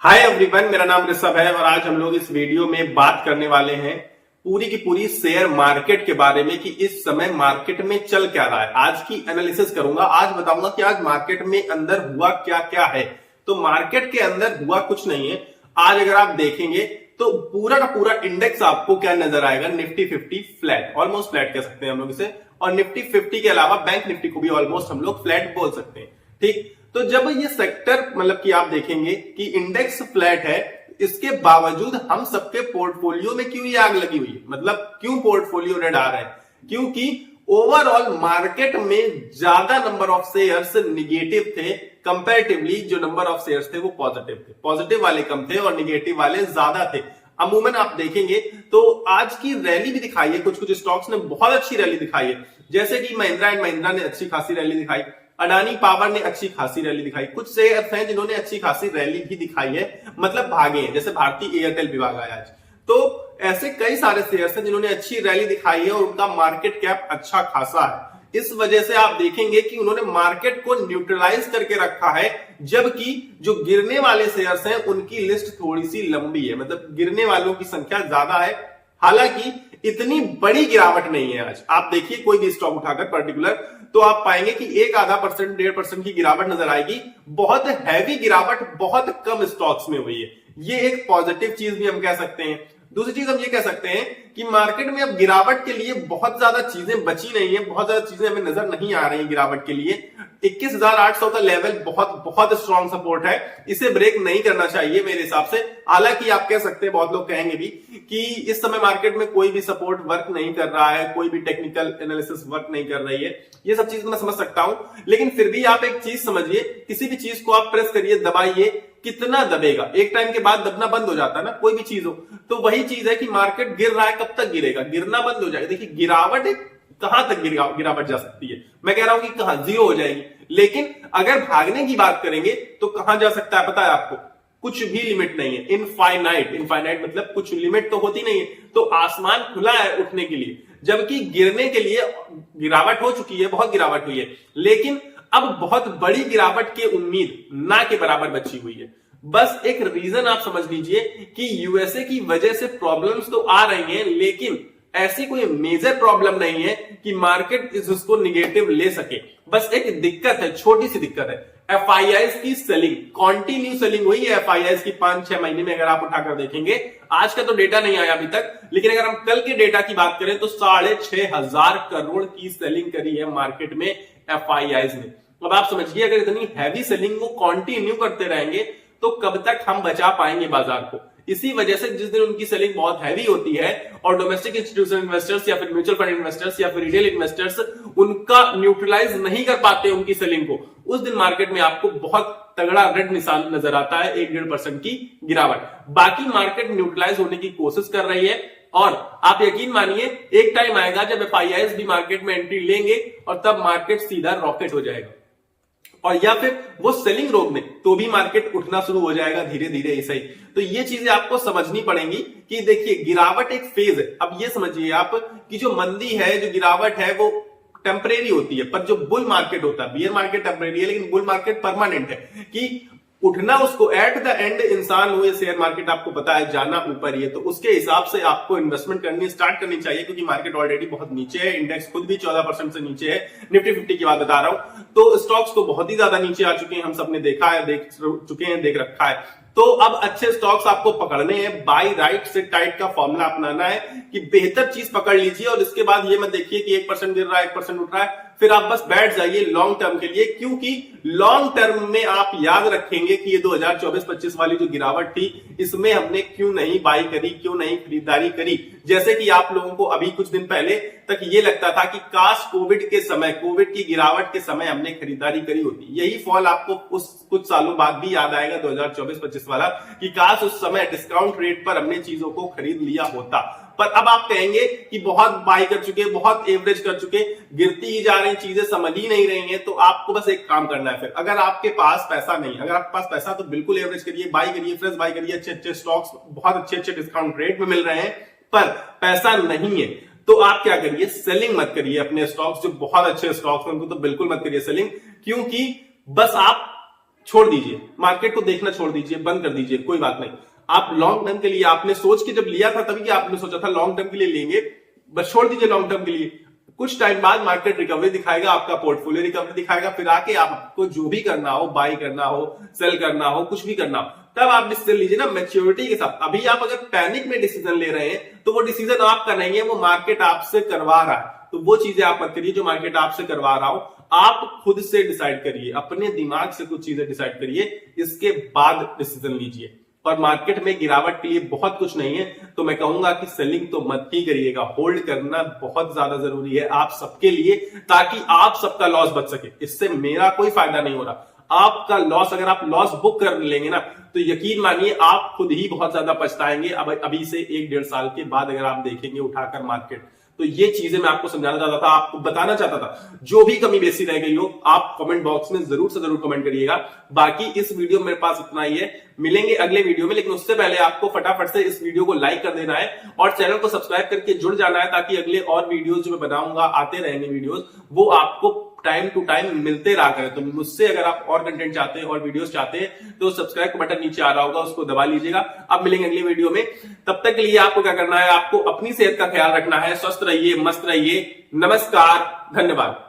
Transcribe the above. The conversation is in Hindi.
हाय एवरीवन, मेरा नाम ऋषभ है और आज हम लोग इस वीडियो में बात करने वाले हैं पूरी की पूरी शेयर मार्केट के बारे में कि इस समय मार्केट में चल क्या रहा है। आज की एनालिसिस करूंगा, आज बताऊंगा कि आज मार्केट में अंदर हुआ क्या क्या है। तो मार्केट के अंदर हुआ कुछ नहीं है। आज अगर आप देखेंगे तो पूरा का पूरा इंडेक्स आपको क्या नजर आएगा, निफ्टी 50 फ्लैट, ऑलमोस्ट फ्लैट कह सकते हैं हम लोग इसे, और निफ्टी 50 के अलावा बैंक निफ्टी को भी ऑलमोस्ट हम लोग फ्लैट बोल सकते हैं। ठीक, तो जब ये सेक्टर मतलब कि आप देखेंगे कि इंडेक्स फ्लैट है, इसके बावजूद हम सबके पोर्टफोलियो में क्यों ये आग लगी हुई है, मतलब क्यों पोर्टफोलियो रेड आ रहा है? क्योंकि ओवरऑल मार्केट में ज्यादा नंबर ऑफ शेयर्स निगेटिव थे, कंपैरेटिवली जो नंबर ऑफ शेयर्स थे वो पॉजिटिव थे। पॉजिटिव वाले कम थे और निगेटिव वाले ज्यादा थे। अमूमन आप देखेंगे तो आज की रैली भी दिखाई है, कुछ कुछ स्टॉक्स ने बहुत अच्छी रैली दिखाई है, जैसे कि महिंद्रा एंड महिंद्रा ने अच्छी खासी रैली दिखाई, अडानी पावर ने अच्छी खासी रैली दिखाई, कुछ शेयर्स हैं जिन्होंने अच्छी खासी रैली भी दिखाई है, मतलब भागे हैं, जैसे भारतीय एयरटेल विभाग आया आज। तो ऐसे कई सारे शेयर्स हैं जिन्होंने अच्छी रैली दिखाई है और उनका मार्केट कैप अच्छा खासा है। इस वजह से आप देखेंगे कि उन्होंने मार्केट को न्यूट्रलाइज करके रखा है, जबकि जो गिरने वाले शेयर्स हैं उनकी लिस्ट थोड़ी सी लंबी है, मतलब गिरने वालों की संख्या ज्यादा है। हालांकि इतनी बड़ी गिरावट नहीं है। आज आप देखिए कोई भी स्टॉक उठाकर पर्टिकुलर, तो आप पाएंगे कि 1-1/% 1.5% की गिरावट नजर आएगी। बहुत हैवी गिरावट बहुत कम स्टॉक्स में हुई है, ये एक पॉजिटिव चीज भी हम कह सकते हैं। दूसरी चीज हम ये कह सकते हैं कि मार्केट में अब गिरावट के लिए बहुत ज्यादा चीजें बची नहीं है, बहुत ज्यादा चीजें हमें नजर नहीं आ रही है गिरावट के लिए। 21,800 का लेवल बहुत बहुत स्ट्रॉन्ग सपोर्ट है, इसे ब्रेक नहीं करना चाहिए मेरे हिसाब से। हालांकि आप कह सकते हैं, बहुत लोग कहेंगे भी कि इस समय मार्केट में कोई भी सपोर्ट वर्क नहीं कर रहा है, कोई भी टेक्निकल एनालिसिस वर्क नहीं कर रही है, ये सब चीज मैं समझ सकता हूं। लेकिन फिर भी आप एक चीज समझिए, किसी भी चीज को आप प्रेस करिए, दबाइए, कितना दबेगा? एक टाइम के बाद दबना बंद हो जाता है ना, कोई भी चीज हो। तो वही चीज है कि मार्केट गिर रहा है, कब तक गिरेगा? गिरना बंद हो जाएगा। देखिए गिरावट कहां तक गिरावट जा सकती है, मैं कह रहा हूं कि कहां, जीरो हो जाएगी। लेकिन अगर भागने की बात करेंगे तो कहां जा सकता है पता है आपको? कुछ भी लिमिट नहीं है, इनफाइनाइट। इनफाइनाइट मतलब कुछ लिमिट तो होती नहीं है। तो आसमान खुला है उठने के लिए, जबकि गिरने के लिए गिरावट हो चुकी है, बहुत गिरावट हुई है, लेकिन अब बहुत बड़ी गिरावट की उम्मीद ना के बराबर बची हुई है। बस एक रीजन आप समझ लीजिए कि यूएसए की वजह से प्रॉब्लम्स तो आ रही हैं, लेकिन ऐसी कोई मेजर प्रॉब्लम नहीं है कि मार्केट इसको निगेटिव ले सके। बस एक दिक्कत है, छोटी सी दिक्कत है, एफआईआईज की सेलिंग, कंटिन्यू सेलिंग हुई है एफआईआईज की 5-6 महीने में। अगर आप उठाकर देखेंगे, आज का तो डेटा नहीं आया अभी तक, लेकिन अगर हम कल के डेटा की बात करें तो 6,500 करोड़ की सेलिंग करी है मार्केट में एफआईआईज ने। अब आप समझिए, अगर इतनी हैवी सेलिंग को कंटिन्यू करते रहेंगे तो कब तक हम बचा पाएंगे बाजार को? इसी वजह से जिस दिन उनकी सेलिंग बहुत हैवी होती है और डोमेस्टिक इंस्टीट्यूशनल इन्वेस्टर्स या फिर म्यूचुअल फंड इन्वेस्टर्स या फिर रिटेल इन्वेस्टर्स उनका न्यूट्रलाइज नहीं कर पाते उनकी सेलिंग को, उस दिन मार्केट में आपको बहुत तगड़ा रेड निशान नजर आता है, 1-1.5% की गिरावट। बाकी मार्केट न्यूट्रलाइज होने की कोशिश कर रही है और आप यकीन मानिए एक टाइम आएगा जब एफआईआईज भी मार्केट में एंट्री लेंगे और तब मार्केट सीधा रॉकेट हो जाएगा, और या फिर वो सेलिंग रोक में तो भी मार्केट उठना शुरू हो जाएगा धीरे धीरे ऐसा ही। तो ये चीजें आपको समझनी पड़ेंगी कि देखिए गिरावट एक फेज है। अब ये समझिए आप कि जो मंदी है, जो गिरावट है, वो टेम्परेरी होती है, पर जो बुल मार्केट होता है, बियर मार्केट टेम्परेरी है लेकिन बुल मार्केट परमानेंट है, कि उठना उसको एट द एंड इंसान हुए शेयर मार्केट आपको पता है जाना ऊपर ही है। तो उसके हिसाब से आपको इन्वेस्टमेंट करनी स्टार्ट करनी चाहिए, क्योंकि मार्केट ऑलरेडी बहुत नीचे है, इंडेक्स खुद भी 14% से नीचे है, निफ्टी 50 की बात बता रहा हूं। तो स्टॉक्स तो बहुत ही ज्यादा नीचे आ चुके हैं, हम सबने देखा है, देख चुके हैं, देख रखा है। तो अब अच्छे स्टॉक्स आपको पकड़ने हैं, बाई राइट से टाइट का फॉर्मूला अपनाना है कि बेहतर चीज पकड़ लीजिए और इसके बाद ये मत देखिए कि 1% गिर रहा है, 1% उठ रहा है, फिर आप बस बैठ जाइए लॉन्ग टर्म के लिए। क्योंकि लॉन्ग टर्म में आप याद रखेंगे कि ये 2024-25 वाली जो गिरावट थी, इसमें हमने क्यों नहीं बाई करी, क्यों नहीं खरीदारी करी। जैसे कि आप लोगों को अभी कुछ दिन पहले तक ये लगता था कि काश कोविड के समय, कोविड की गिरावट के समय हमने खरीदारी करी होती। यही फॉल आपको उस कुछ सालों बाद भी याद आएगा 2024-25 वाला, कि काश उस समय डिस्काउंट रेट पर हमने चीजों को खरीद लिया होता। पर अब आप कहेंगे कि बहुत बाई कर चुके, बहुत एवरेज कर चुके, गिरती ही जा रही चीजें, समझ ही नहीं रही हैं। तो आपको बस एक काम करना है, फिर अगर आपके पास पैसा नहीं, अगर आपके पास पैसा तो बिल्कुल एवरेज करिए, बाई करिए, फ्रेश बाई करिए, अच्छे अच्छे स्टॉक्स बहुत अच्छे अच्छे डिस्काउंट रेट में मिल रहे हैं। पर पैसा नहीं है तो आप क्या करिए, सेलिंग मत करिए अपने स्टॉक्स, जो बहुत अच्छे स्टॉक्स हैं उनको तो बिल्कुल मत करिए सेलिंग, क्योंकि बस आप छोड़ दीजिए, मार्केट को देखना छोड़ दीजिए, बंद कर दीजिए, कोई बात नहीं। आप लॉन्ग टर्म के लिए आपने सोच के जब लिया था तभी आपने सोचा था लॉन्ग टर्म के लिए लेंगे, बस छोड़ दीजिए लॉन्ग टर्म के लिए। कुछ टाइम बाद मार्केट रिकवरी दिखाएगा, आपका पोर्टफोलियो रिकवरी दिखाएगा, फिर आके आपको जो भी करना हो, बाई करना हो, सेल करना हो, कुछ भी करना हो, तब आप डिसीजन लीजिए ना मैच्योरिटी के साथ। अभी आप अगर पैनिक में डिसीजन ले रहे हैं तो वो डिसीजन आपका नहीं है, वो मार्केट आपसे करवा रहा है। तो वो चीजें आप मत करिए जो मार्केट आपसे करवा रहा हो। आप खुद से डिसाइड करिए, अपने दिमाग से कुछ चीजें डिसाइड करिए, इसके बाद डिसीजन लीजिए। और मार्केट में गिरावट के लिए बहुत कुछ नहीं है, तो मैं कहूंगा कि सेलिंग तो मत ही करिएगा, होल्ड करना बहुत ज्यादा जरूरी है आप सबके लिए, ताकि आप सबका लॉस बच सके। इससे मेरा कोई फायदा नहीं हो रहा, आपका लॉस, अगर आप लॉस बुक कर लेंगे ना तो यकीन मानिए आप खुद ही बहुत ज्यादा पछताएंगे। अब अभी से 1-1.5 साल के बाद अगर आप देखेंगे उठाकर मार्केट, तो ये चीजें मैं आपको समझाना चाहता था, आपको बताना चाहता था। जो भी कमी बेसी रह गई हो आप कमेंट बॉक्स में जरूर से जरूर कमेंट करिएगा। बाकी इस वीडियो में मेरे पास इतना ही है, मिलेंगे अगले वीडियो में, लेकिन उससे पहले आपको फटाफट से इस वीडियो को लाइक कर देना है और चैनल को सब्सक्राइब करके जुड़ जाना है, ताकि अगले और वीडियोस जो मैं बनाऊंगा, आते रहेंगे वीडियोस, वो आपको टाइम टू टाइम मिलते रहा करें। तो मुझसे अगर आप और कंटेंट चाहते हैं और वीडियोस चाहते हैं तो सब्सक्राइब का बटन नीचे आ रहा होगा, उसको दबा लीजिएगा। अब मिलेंगे अगली वीडियो में, तब तक के लिए आपको क्या करना है, आपको अपनी सेहत का ख्याल रखना है। स्वस्थ रहिए, मस्त रहिए। नमस्कार, धन्यवाद।